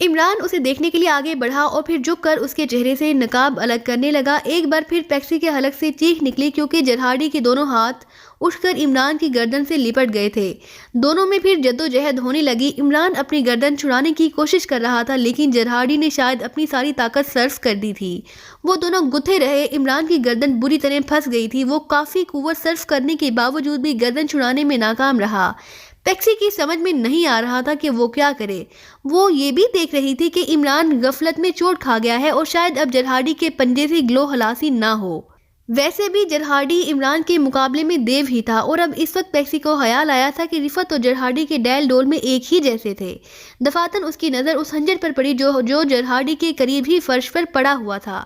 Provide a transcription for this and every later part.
عمران اسے دیکھنے کے لیے آگے بڑھا اور پھر جھک کر اس کے چہرے سے نقاب الگ کرنے لگا۔ ایک بار پھر پیکسی کے حلق سے چیخ نکلی کیونکہ جرہاڑی کے دونوں ہاتھ اٹھ کر عمران کی گردن سے لپٹ گئے تھے۔ دونوں میں پھر جدوجہد ہونے لگی۔ عمران اپنی گردن چھڑانے کی کوشش کر رہا تھا لیکن جرہاڑی نے شاید اپنی ساری طاقت صرف کر دی تھی۔ وہ دونوں گتھے رہے۔ عمران کی گردن بری طرح پھنس گئی تھی۔ وہ کافی قوت صرف کرنے کے باوجود بھی گردن چھڑانے میں ناکام رہا۔ پیکسی کی سمجھ میں نہیں آ رہا تھا کہ وہ کیا کرے۔ وہ یہ بھی دیکھ رہی تھی کہ عمران غفلت میں چوٹ کھا گیا ہے اور شاید اب جرہاڑی کے پنجے سے گلو ہلاسی نہ ہو۔ ویسے بھی جرہاڑی عمران کے مقابلے میں دیو ہی تھا اور اب اس وقت پیکسی کو خیال آیا تھا کہ رفعت اور جرہاڑی کے ڈیل ڈول میں ایک ہی جیسے تھے۔ دفعتاً اس کی نظر اس خنجر پر پڑی جو جرہاڑی کے قریب ہی فرش پر پڑا ہوا تھا۔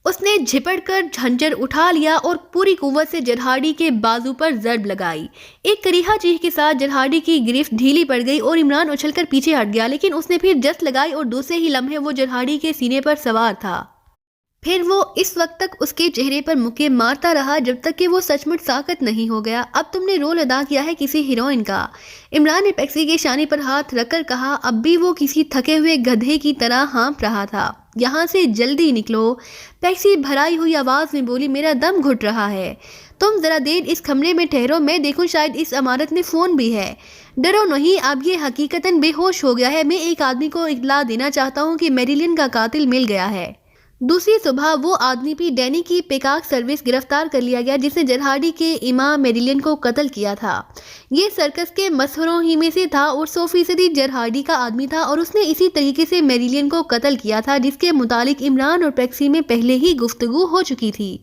اس نے جھپٹ کر خنجر اٹھا لیا اور پوری قوت سے جرہاڑی کے بازو پر ضرب لگائی۔ ایک کریہا چیخ کے ساتھ جرہاڑی کی گرفت ڈھیلی پڑ گئی اور عمران اچھل کر پیچھے ہٹ گیا، لیکن اس نے پھر جست لگائی اور دوسرے ہی لمحے وہ جرہاڑی کے سینے پر سوار تھا۔ پھر وہ اس وقت تک اس کے چہرے پر مکے مارتا رہا جب تک کہ وہ سچ مچ ساکت نہیں ہو گیا۔ اب تم نے رول ادا کیا ہے کسی ہیروئن کا، عمران نے پیکسی کے شانے پر ہاتھ رکھ کر کہا۔ اب بھی وہ کسی تھکے ہوئے گدھے کی طرح ہانپ رہا تھا۔ یہاں سے جلدی نکلو، پیکسی بھرائی ہوئی آواز میں بولی، میرا دم گھٹ رہا ہے۔ تم ذرا دیر اس کمرے میں ٹھہرو، میں دیکھوں شاید اس عمارت میں فون بھی ہے۔ ڈرو نہیں، اب یہ حقیقتاً بے ہوش ہو گیا ہے۔ میں ایک آدمی کو اطلاع دینا چاہتا ہوں کہ میریلن کا قاتل مل گیا ہے۔ دوسری صبح وہ آدمی بھی ڈینی کی پیکاک سروس گرفتار کر لیا گیا جس نے جرہاڑی کے اماں میریلن کو قتل کیا تھا۔ یہ سرکس کے مسحوروں ہی میں سے تھا اور 100% جرہاڑی کا آدمی تھا اور اس نے اسی طریقے سے میریلن کو قتل کیا تھا جس کے متعلق عمران اور پیکسی میں پہلے ہی گفتگو ہو چکی تھی۔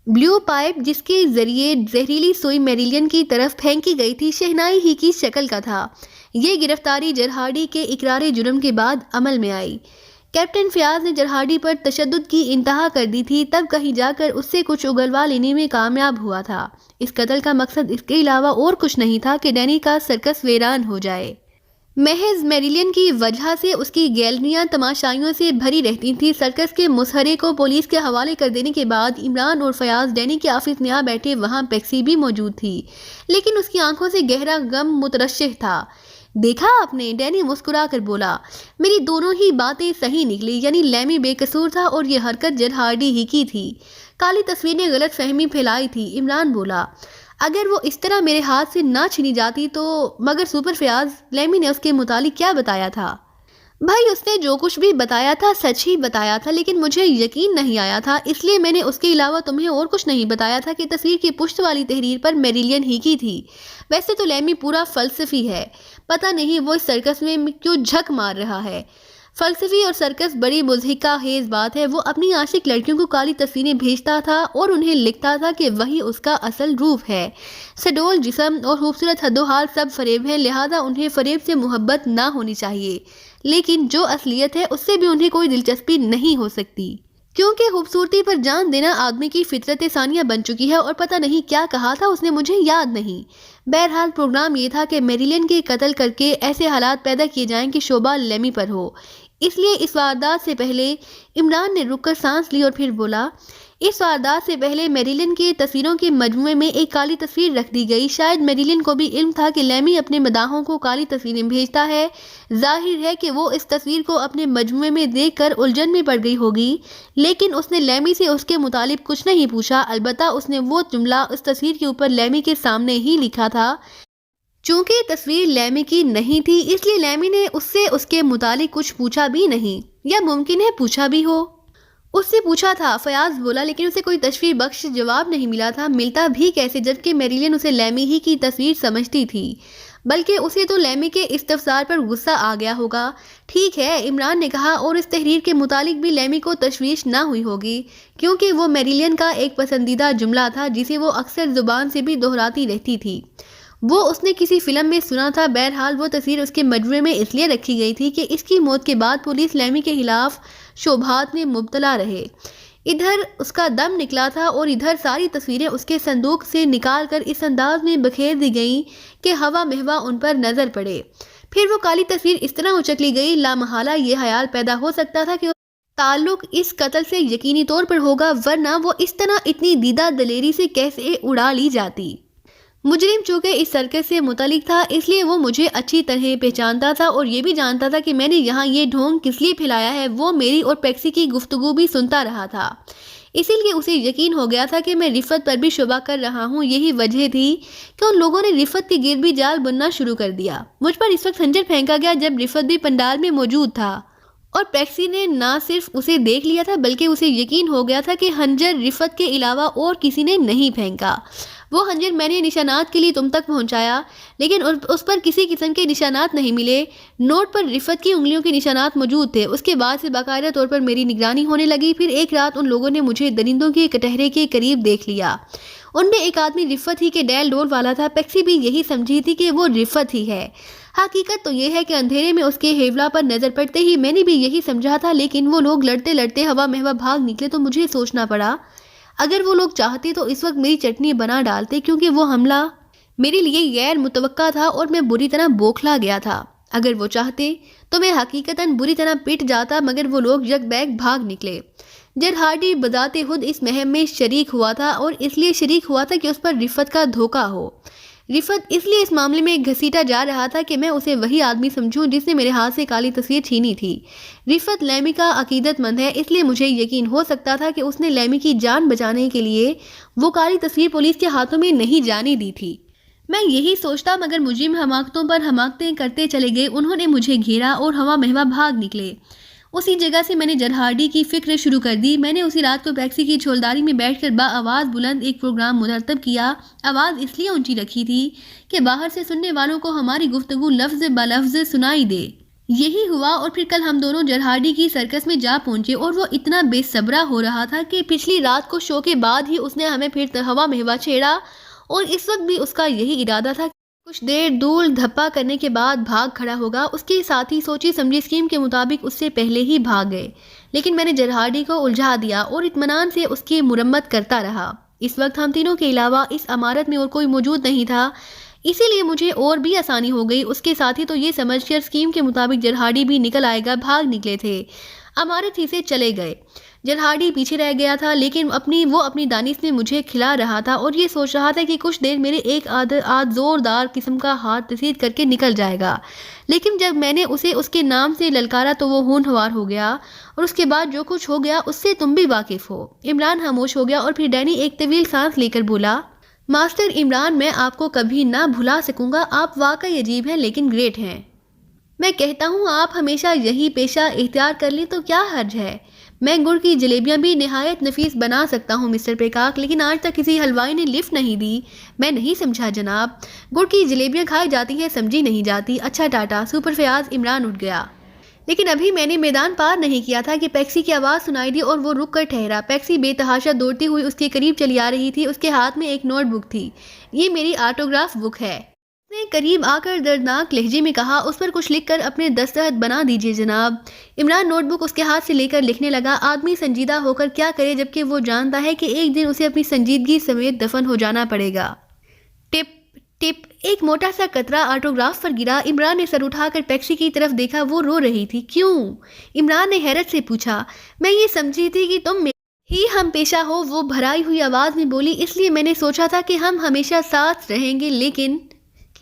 بلیو پائپ جس کے ذریعے زہریلی سوئی میریلن کی طرف پھینکی گئی تھی شہنائی ہی کی شکل کا تھا۔ یہ گرفتاری جرہاڑی کے اقرار جرم کے بعد عمل میں آئی۔ کیپٹن فیاض نے جرہاڑی پر تشدد کی انتہا کر دی تھی، تب کہیں جا کر اس سے کچھ اگلوا لینے میں کامیاب ہوا تھا۔ اس قتل کا مقصد اس کے علاوہ اور کچھ نہیں تھا کہ ڈینی کا سرکس ویران ہو جائے۔ محض میریلن کی وجہ سے اس کی گیلریاں تماشائیوں سے بھری رہتی تھیں۔ سرکس کے مسحرے کو پولیس کے حوالے کر دینے کے بعد عمران اور فیاض ڈینی کے آفس میں آ بیٹھے۔ وہاں پیکسی بھی موجود تھی لیکن اس کی آنکھوں سے گہرا غم مترشح تھا۔ دیکھا آپ نے، ڈینی مسکرا کر بولا، میری دونوں ہی باتیں صحیح نکلی، یعنی لیمی بے قصور تھا اور یہ حرکت جرہاڑی ہی کی تھی۔ کالی تصویر نے غلط فہمی پھیلائی تھی۔ عمران بولا، اگر وہ اس طرح میرے ہاتھ سے نہ چھنی جاتی تو۔ مگر سپر فیاض، لیمی نے اس کے متعلق کیا بتایا تھا؟ بھائی اس نے جو کچھ بھی بتایا تھا سچ ہی بتایا تھا، لیکن مجھے یقین نہیں آیا تھا، اس لیے میں نے اس کے علاوہ تمہیں اور کچھ نہیں بتایا تھا کہ تصویر کی پشت والی تحریر پر میریلن ہی کی تھی۔ ویسے تو لیمی پورا فلسفی ہے، پتہ نہیں وہ اس سرکس میں کیوں جھک مار رہا ہے۔ فلسفی اور سرکس بڑی مضحکہ خیز بات ہے۔ وہ اپنی عاشق لڑکیوں کو کالی تصویریں بھیجتا تھا اور انہیں لکھتا تھا کہ وہی اس کا اصل روپ ہے۔ سڈول جسم اور خوبصورت حد و حال سب فریب ہیں، لہذا انہیں فریب سے محبت نہ ہونی چاہیے، لیکن جو اصلیت ہے اس سے بھی انہیں کوئی دلچسپی نہیں ہو سکتی، کیونکہ خوبصورتی پر جان دینا آدمی کی فطرت ثانیہ بن چکی ہے۔ اور پتہ نہیں کیا کہا تھا اس نے، مجھے یاد نہیں۔ بہرحال پروگرام یہ تھا کہ میریلن کے قتل کر کے ایسے حالات پیدا کیے جائیں کہ شعبہ لیمی پر ہو۔ اس لیے اس واردات سے پہلے، عمران نے رک کر سانس لی اور پھر بولا، اس واردات سے پہلے میریلن کے تصویروں کے مجموعے میں ایک کالی تصویر رکھ دی گئی۔ شاید میریلن کو بھی علم تھا کہ لیمی اپنے مداحوں کو کالی تصویریں بھیجتا ہے۔ ظاہر ہے کہ وہ اس تصویر کو اپنے مجموعے میں دیکھ کر الجھن میں پڑ گئی ہوگی، لیکن اس نے لیمی سے اس کے متعلق کچھ نہیں پوچھا۔ البتہ اس نے وہ جملہ اس تصویر کے اوپر لیمی کے سامنے ہی لکھا تھا۔ چونکہ تصویر لیمی کی نہیں تھی اس لیے لیمی نے اس سے اس کے متعلق کچھ پوچھا بھی نہیں، یا ممکن ہے پوچھا بھی ہو۔ اس سے پوچھا تھا، فیاض بولا، لیکن اسے کوئی تشویش بخش جواب نہیں ملا تھا۔ ملتا بھی کیسے جبکہ میریلن اسے لیمی ہی کی تصویر سمجھتی تھی، بلکہ اسے تو لیمی کے استفسار پر غصہ آ گیا ہوگا۔ ٹھیک ہے، عمران نے کہا، اور اس تحریر کے متعلق بھی لیمی کو تشویش نہ ہوئی ہوگی، کیونکہ وہ میریلن کا ایک پسندیدہ جملہ تھا جسے وہ اکثر زبان سے بھی دہراتی رہتی تھی۔ وہ اس نے کسی فلم میں سنا تھا۔ بہرحال وہ تصویر اس کے مجموعے میں اس لیے رکھی گئی تھی کہ اس کی موت کے بعد پولیس لیمی کے خلاف شبہات میں مبتلا رہے۔ ادھر اس کا دم نکلا تھا اور ادھر ساری تصویریں اس کے صندوق سے نکال کر اس انداز میں بکھیر دی گئیں کہ ہوا مہوا ان پر نظر پڑے۔ پھر وہ کالی تصویر اس طرح اچک لی گئی، لامحالہ یہ خیال پیدا ہو سکتا تھا کہ تعلق اس قتل سے یقینی طور پر ہوگا، ورنہ وہ اس طرح اتنی دیدہ دلیری سے کیسے اڑا لی جاتی۔ مجرم چونکہ اس سرکس سے متعلق تھا اس لیے وہ مجھے اچھی طرح پہچانتا تھا اور یہ بھی جانتا تھا کہ میں نے یہاں یہ ڈھونگ کس لیے پھیلایا ہے۔ وہ میری اور پیکسی کی گفتگو بھی سنتا رہا تھا، اسی لیے اسے یقین ہو گیا تھا کہ میں رفت پر بھی شبہ کر رہا ہوں۔ یہی وجہ تھی کہ ان لوگوں نے رفت کے گرد بھی جال بننا شروع کر دیا۔ مجھ پر اس وقت خنجر پھینکا گیا جب رفت بھی پنڈال میں موجود تھا، اور پیکسی نے نہ صرف اسے دیکھ لیا تھا بلکہ اسے یقین ہو گیا تھا کہ خنجر رفت کے علاوہ اور کسی نے نہیں پھینکا۔ وہ خنجر میں نے نشانات کے لیے تم تک پہنچایا، لیکن اس پر کسی قسم کے نشانات نہیں ملے۔ نوٹ پر رفت کی انگلیوں کے نشانات موجود تھے۔ اس کے بعد سے باقاعدہ طور پر میری نگرانی ہونے لگی۔ پھر ایک رات ان لوگوں نے مجھے درندوں کے کٹہرے کے قریب دیکھ لیا۔ ان میں ایک آدمی رفت ہی کے ڈیل ڈول والا تھا۔ پیکسی بھی یہی سمجھی تھی کہ وہ رفت ہی ہے۔ حقیقت تو یہ ہے کہ اندھیرے میں اس کے ہیولا پر نظر پڑتے ہی میں نے بھی یہی سمجھا تھا، لیکن وہ لوگ لڑتے لڑتے ہوا مہوا بھاگ نکلے تو مجھے سوچنا پڑا، اگر وہ لوگ چاہتے تو اس وقت میری چٹنی بنا ڈالتے، کیونکہ وہ حملہ میرے لیے غیر متوقع تھا اور میں بری طرح بوکھلا گیا تھا۔ اگر وہ چاہتے تو میں حقیقتاً بری طرح پٹ جاتا، مگر وہ لوگ یک بیک بھاگ نکلے۔ جرہارڈی بذات خود اس مہم میں شریک ہوا تھا، اور اس لیے شریک ہوا تھا کہ اس پر رفت کا دھوکہ ہو۔ رفت اس لیے اس معاملے میں گھسیٹا جا رہا تھا کہ میں اسے وہی آدمی سمجھوں جس نے میرے ہاتھ سے کالی تصویر چھینی تھی۔ رفت لیمی کا عقیدت مند ہے، اس لیے مجھے یقین ہو سکتا تھا کہ اس نے لیمی کی جان بچانے کے لیے وہ کالی تصویر پولیس کے ہاتھوں میں نہیں جانے دی تھی۔ میں یہی سوچتا، مگر مجرم حماقتوں پر حماقتیں کرتے چلے گئے۔ انہوں نے مجھے گھیرا اور ہوا مہوا بھاگ نکلے۔ اسی جگہ سے میں نے جرہارڈی کی فکر شروع کر دی۔ میں نے اسی رات کو پیکسی کی چھولداری میں بیٹھ کر آواز بلند ایک پروگرام مرتب کیا۔ آواز اس لیے اونچی رکھی تھی کہ باہر سے سننے والوں کو ہماری گفتگو لفظ بلفظ سنائی دے۔ یہی ہوا، اور پھر کل ہم دونوں جرہارڈی کی سرکس میں جا پہنچے، اور وہ اتنا بے صبرا ہو رہا تھا کہ پچھلی رات کو شو کے بعد ہی اس نے ہمیں پھر ہوا مہوا چھیڑا، اور اس وقت بھی اس کا یہی ارادہ تھا۔ کچھ دیر دول دھپا کرنے کے بعد بھاگ کھڑا ہوگا۔ اس کے ساتھی سوچی سمجھی اسکیم کے مطابق اس سے پہلے ہی بھاگ گئے، لیکن میں نے جرہارڈی کو الجھا دیا اور اطمینان سے اس کی مرمت کرتا رہا۔ اس وقت ہم تینوں کے علاوہ اس عمارت میں اور کوئی موجود نہیں تھا، اسی لیے مجھے اور بھی آسانی ہو گئی۔ اس کے ساتھی تو یہ سمجھ کر اسکیم کے مطابق جرہارڈی بھی نکل آئے گا بھاگ نکلے تھے، عمارت ہی سے چلے گئے۔ جرہارڈی پیچھے رہ گیا تھا، لیکن وہ اپنی دانش میں مجھے کھلا رہا تھا اور یہ سوچ رہا تھا کہ کچھ دیر میرے ایک آدھ زوردار قسم کا ہاتھ رسید کر کے نکل جائے گا۔ لیکن جب میں نے اسے اس کے نام سے للکارا تو وہ ہونہار ہو گیا، اور اس کے بعد جو کچھ ہو گیا اس سے تم بھی واقف ہو۔ عمران خاموش ہو گیا، اور پھر ڈینی ایک طویل سانس لے کر بولا، ماسٹر عمران، میں آپ کو کبھی نہ بھلا سکوں گا۔ آپ واقعی عجیب ہیں لیکن گریٹ ہیں۔ میں کہتا ہوں آپ ہمیشہ یہی پیشہ اختیار کر لیں تو کیا حرج ہے۔ میں گڑ کی جلیبیاں بھی نہایت نفیس بنا سکتا ہوں مسٹر پیکاک، لیکن آج تک کسی حلوائی نے لفٹ نہیں دی۔ میں نہیں سمجھا جناب، گڑ کی جلیبیاں کھائی جاتی ہیں، سمجھی نہیں جاتی۔ اچھا ٹاٹا سپر فیاض۔ عمران اٹھ گیا، لیکن ابھی میں نے میدان پار نہیں کیا تھا کہ پیکسی کی آواز سنائی دی اور وہ رک کر ٹھہرا۔ پیکسی بے تحاشا دوڑتی ہوئی اس کے قریب چلی آ رہی تھی۔ اس کے ہاتھ میں ایک نوٹ بک تھی۔ یہ میری آٹوگراف بک ہے، اس نے قریب آ کر دردناک لہجے میں کہا۔ اس پر کچھ لکھ کر اپنے دستخط بنا دیجیے جناب۔ عمران نوٹ بک اس کے ہاتھ سے لے کر لکھنے لگا۔ آدمی سنجیدہ ہو کر کیا کرے جبکہ وہ جانتا ہے کہ ایک دن اسے اپنی سنجیدگی سمیت دفن ہو جانا پڑے گا۔ ٹپ ٹپ ایک موٹا سا قطرہ آٹوگراف پر گرا۔ عمران نے سر اٹھا کر پیکسی کی طرف دیکھا، وہ رو رہی تھی۔ کیوں؟ عمران نے حیرت سے پوچھا۔ میں یہ سمجھی تھی کہ تم ہی ہم پیشہ ہو، وہ بھرائی ہوئی آواز میں بولی۔ اس لیے میں نے سوچا تھا کہ ہم ہمیشہ ساتھ رہیں گے،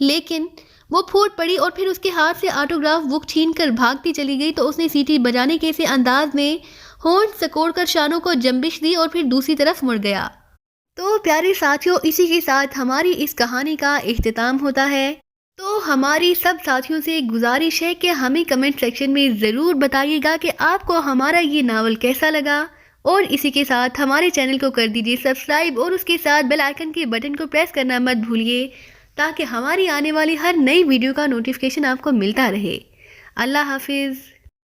لیکن وہ پھوٹ پڑی، اور پھر اس کے ہاتھ سے آٹوگراف بک چھین کر بھاگتی چلی گئی تو اس نے سیٹی بجانے کے سے انداز میں ہونٹ سکوڑ کر شانوں کو جنبش دی اور پھر دوسری طرف مڑ گیا۔ تو پیارے ساتھیوں، اسی کے ساتھ ہماری اس کہانی کا اختتام ہوتا ہے۔ تو ہماری سب ساتھیوں سے گزارش ہے کہ ہمیں کمنٹ سیکشن میں ضرور بتائیے گا کہ آپ کو ہمارا یہ ناول کیسا لگا، اور اسی کے ساتھ ہمارے چینل کو کر دیجیے سبسکرائب، اور اس کے ساتھ بیل آئیکن کے بٹن کو پریس کرنا مت بھولیے تاکہ ہماری آنے والی ہر نئی ویڈیو کا نوٹیفیکیشن آپ کو ملتا رہے۔ اللہ حافظ۔